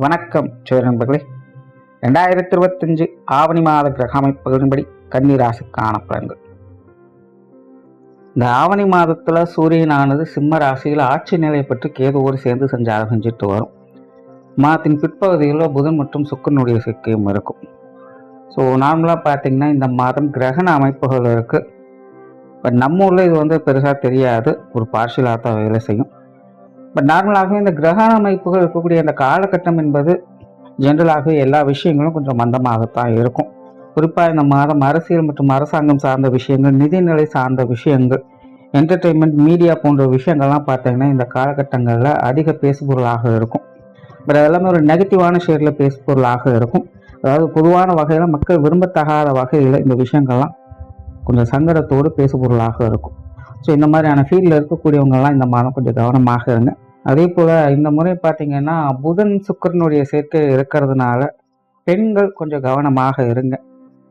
வணக்கம் சோழ நண்பர்களே. 2025 ஆவணி மாத கிரக அமைப்புகளின்படி கன்னி ராசிக்கான பலன்கள். இந்த ஆவணி மாதத்துல சூரியனானது சிம்ம ராசியில் ஆட்சி நிலை பெற்று கேதுவோடு சேர்ந்து சஞ்சாரம் செஞ்சுட்டு வரும். மாதத்தின் பிற்பகுதியில் புதன் மற்றும் சுக்கிரனுடைய சேர்க்கையும் இருக்கும். ஸோ நார்மலாக பார்த்தீங்கன்னா இந்த மாதம் கிரகண அமைப்புகள் இருக்குது. பட் நம்ம ஊரில் இது பெருசாக தெரியாது, ஒரு பார்ஷியலாக தான் வேலை செய்யும். பட் நார்மலாகவே இந்த கிரகண அமைப்புகள் இருக்கக்கூடிய அந்த காலகட்டம் என்பது ஜென்ரலாகவே எல்லா விஷயங்களும் கொஞ்சம் மந்தமாகத்தான் இருக்கும். குறிப்பாக இந்த மாதம் அரசியல் மற்றும் அரசாங்கம் சார்ந்த விஷயங்கள், நிதிநிலை சார்ந்த விஷயங்கள், என்டர்டெயின்மெண்ட், மீடியா போன்ற விஷயங்கள்லாம் பார்த்தீங்கன்னா இந்த காலகட்டங்களில் அதிக பேசுபொருளாக இருக்கும். பட் அதெல்லாமே ஒரு நெகட்டிவான ஷேரில் பேசுபொருளாக இருக்கும். அதாவது பொதுவான வகையில் மக்கள் விரும்பத்தகாத வகையில் இந்த விஷயங்கள்லாம் கொஞ்சம் சங்கடத்தோடு பேசுபொருளாக இருக்கும். ஸோ இந்த மாதிரியான ஃபீல்டில் இருக்கக்கூடியவங்கெல்லாம் இந்த மாதம் கொஞ்சம் கவனமாக இருங்க. அதே போல் இந்த முறை பார்த்திங்கன்னா புதன் சுக்கிரனுடைய சேர்க்கை இருக்கிறதுனால பெண்கள் கொஞ்சம் கவனமாக இருங்க.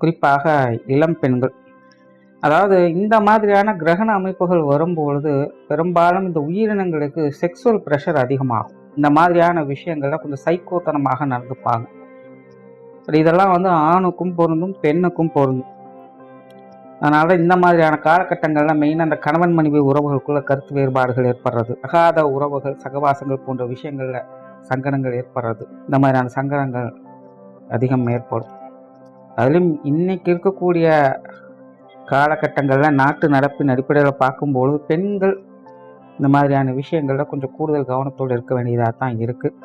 குறிப்பாக இளம் பெண்கள். அதாவது இந்த மாதிரியான கிரகண அமைப்புகள் வரும்பொழுது பெரும்பாலும் இந்த உயிரினங்களுக்கு செக்ஸுவல் ப்ரெஷர் அதிகமாகும். இந்த மாதிரியான விஷயங்கள்ல கொஞ்சம் சைக்கோத்தனமாக நடந்துப்பாங்க. இதெல்லாம் ஆணுக்கும் பொருந்தும், பெண்ணுக்கும் பொருந்தும். அதனால இந்த மாதிரியான காலகட்டங்கள்ல மெயினாக அந்த கணவன் மனைவி உறவுகளுக்குள்ள கருத்து வேறுபாடுகள் ஏற்படுறது, அகாத உறவுகள், சகவாசங்கள் போன்ற விஷயங்கள்ல சங்கடங்கள் ஏற்படுறது, இந்த மாதிரியான சங்கடங்கள் அதிகம் ஏற்படும். அதிலும் இன்னைக்கு இருக்கக்கூடிய காலகட்டங்கள்ல நாட்டு நடப்பின் அடிப்படையில் பார்க்கும்போது பெண்கள் இந்த மாதிரியான விஷயங்கள்ல கொஞ்சம் கூடுதல் கவனத்தோடு இருக்க வேண்டியதாக தான் இருக்குது.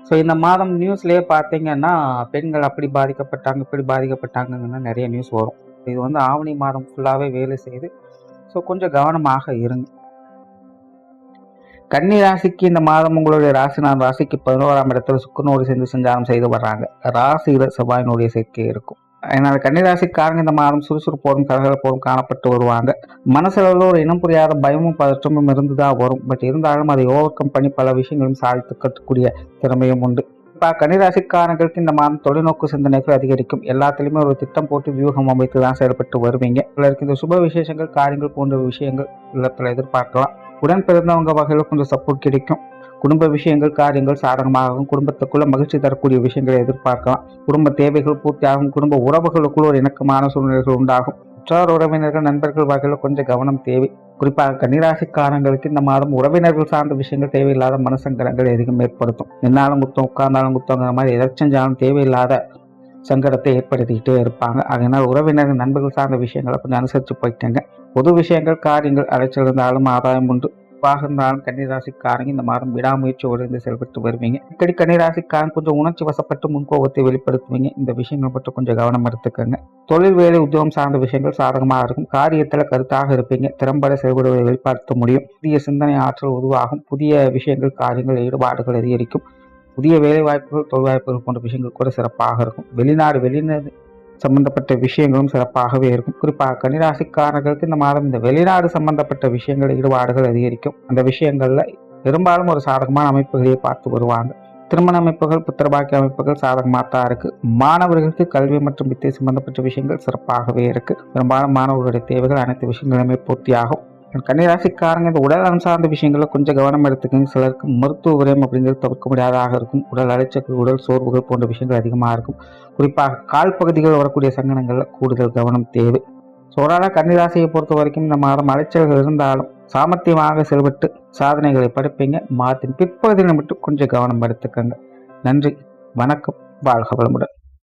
ஸோ இந்த மாதம் நியூஸ்லேயே பார்த்தீங்கன்னா பெண்கள் அப்படி பாதிக்கப்பட்டாங்க, இப்படி பாதிக்கப்பட்டாங்கன்னு நிறைய நியூஸ் வரும். இது ஆவணி மாதம் ஃபுல்லாகவே வேலை செய்யுது. ஸோ கொஞ்சம் கவனமாக இருங்க. கன்னி ராசிக்கு இந்த மாதம் உங்களுடைய ராசிக்கு 11ஆம் இடத்துல சுக்கிரனோடு சேர்ந்து சஞ்சாரம் செய்து வர்றாங்க. ராசியில் செவ்வாயினுடைய சேர்க்கை இருக்கும். அதனால் கன்னிராசிக்காரங்க இந்த மாதம் சுறுசுறுப்போடும் கலகலப்போடும் காணப்பட்டு வருவாங்க. மனசுல ஒரு இனம் புரியாத பயமும் பதற்றமும் இருந்துதான் வரும். பட் இருந்தாலும் அதை ஓவர் கம் பண்ணி பல விஷயங்களும் சாதித்து கட்டக்கூடிய திறமையும் உண்டு. இப்போ கன்னிராசிக்காரங்களுக்கு இந்த மாதம் தொலைநோக்கு சிந்தனைகள் அதிகரிக்கும். எல்லாத்துலேயுமே ஒரு திட்டம் போட்டு வியூகம் அமைத்து தான் செயல்பட்டு வருவீங்க. சிலருக்கு இந்த சுப விசேஷங்கள், காரியங்கள் போன்ற விஷயங்கள் இல்லத்தில் எதிர்பார்க்கலாம். உடன் பிறந்தவங்க வகையில் கொஞ்சம் சப்போர்ட் கிடைக்கும். குடும்ப விஷயங்கள், காரியங்கள் சாதகமாகவும், குடும்பத்துக்குள்ள மகிழ்ச்சி தரக்கூடிய விஷயங்களை எதிர்பார்க்கலாம். குடும்ப தேவைகள் பூர்த்தியாகும். குடும்ப உறவுகளுக்குள்ள ஒரு இணக்கமான சூழ்நிலைகள் உண்டாகும். உற்றார் உறவினர்கள், நண்பர்கள் வகையில் கொஞ்சம் கவனம் தேவை. குறிப்பாக கன்னிராசிக்காரங்களுக்கு இந்த மாதம் உறவினர்கள் சார்ந்த விஷயங்கள் தேவையில்லாத மனசங்கடங்கள் அதிகம் ஏற்படுத்தும். நின்னாலும் குத்தம், உட்கார்ந்தாலும் குத்தங்கிற மாதிரி எதை செஞ்சாலும் தேவையில்லாத சங்கடத்தை ஏற்படுத்திக்கிட்டே இருப்பாங்க. அதனால் உறவினர்கள், நண்பர்கள் சார்ந்த விஷயங்களை கொஞ்சம் அனுசரித்து போயிட்டாங்க. பொது விஷயங்கள், காரியங்கள் அலைச்சல் இருந்தாலும் ஆதாயம் உண்டு. இருந்தாலும் கன்னிராசிக்காரங்க இந்த மாதம் விடாமுயற்சியோடு இருந்து செயல்பட்டு வருவீங்க. அடிக்கடி கன்னிராசிக்காரங்க கொஞ்சம் உணர்ச்சி வசப்பட்டு முன்கோபத்தை வெளிப்படுத்துவீங்க. இந்த விஷயங்கள் பற்றி கொஞ்சம் கவனம் எடுத்துக்கோங்க. தொழில், வேலை, உத்தியோகம் சார்ந்த விஷயங்கள் சாதகமாக இருக்கும். காரியத்தில் கருத்தாக இருப்பீங்க. திறம்பட செயல்படுவதை வெளிப்படுத்த முடியும். புதிய சிந்தனை ஆற்றல் உருவாகும். புதிய விஷயங்கள், காரியங்கள், ஈடுபாடுகள் அதிகரிக்கும். புதிய வேலை வாய்ப்புகள், தொழில் வாய்ப்புகள் போன்ற விஷயங்கள் கூட சிறப்பாக இருக்கும். வெளிநாடு சம்பந்தப்பட்ட விஷயங்களும் சிறப்பாகவே இருக்கும். குறிப்பாக கன்னிராசிக்காரர்களுக்கு இந்த மாதம் இந்த வெளிநாடு சம்பந்தப்பட்ட விஷயங்கள், ஈடுபாடுகள் அதிகரிக்கும். அந்த விஷயங்கள்ல பெரும்பாலும் ஒரு சாதகமான அமைப்புகளையே பார்த்து வருவாங்க. திருமண அமைப்புகள், புத்திரபாக்கிய அமைப்புகள் சாதகமாக தான் இருக்கு. மாணவர்களுக்கு கல்வி மற்றும் வித்தை சம்பந்தப்பட்ட விஷயங்கள் சிறப்பாகவே இருக்கு. பெரும்பாலும் மாணவர்களுடைய தேவைகள் அனைத்து விஷயங்களுமே பூர்த்தியாகும். கன்னிராசிக்காரங்க இந்த உடல் நலம் சார்ந்த விஷயங்களில் கொஞ்சம் கவனம் எடுத்துக்கங்க. சிலருக்கு மருத்துவ விரயம் அப்படிங்கிறது தவிர்க்க முடியாததாக இருக்கும். உடல் அலைச்சல்கள், உடல் சோர்வுகள் போன்ற விஷயங்கள் அதிகமாக இருக்கும். குறிப்பாக கால் பகுதிகள் வரக்கூடிய சங்கடங்களில் கூடுதல் கவனம் தேவை. சோழான கன்னிராசியை பொறுத்த வரைக்கும் இந்த மாதம் அலைச்சல்கள் இருந்தாலும் சாமர்த்தியமாக செயல்பட்டு சாதனைகளை படைப்பீங்க. மாதத்தின் பிற்பகுதியில் மட்டும் கொஞ்சம் கவனம் எடுத்துக்கங்க. நன்றி, வணக்கம், வாழ்க வளமுடன்.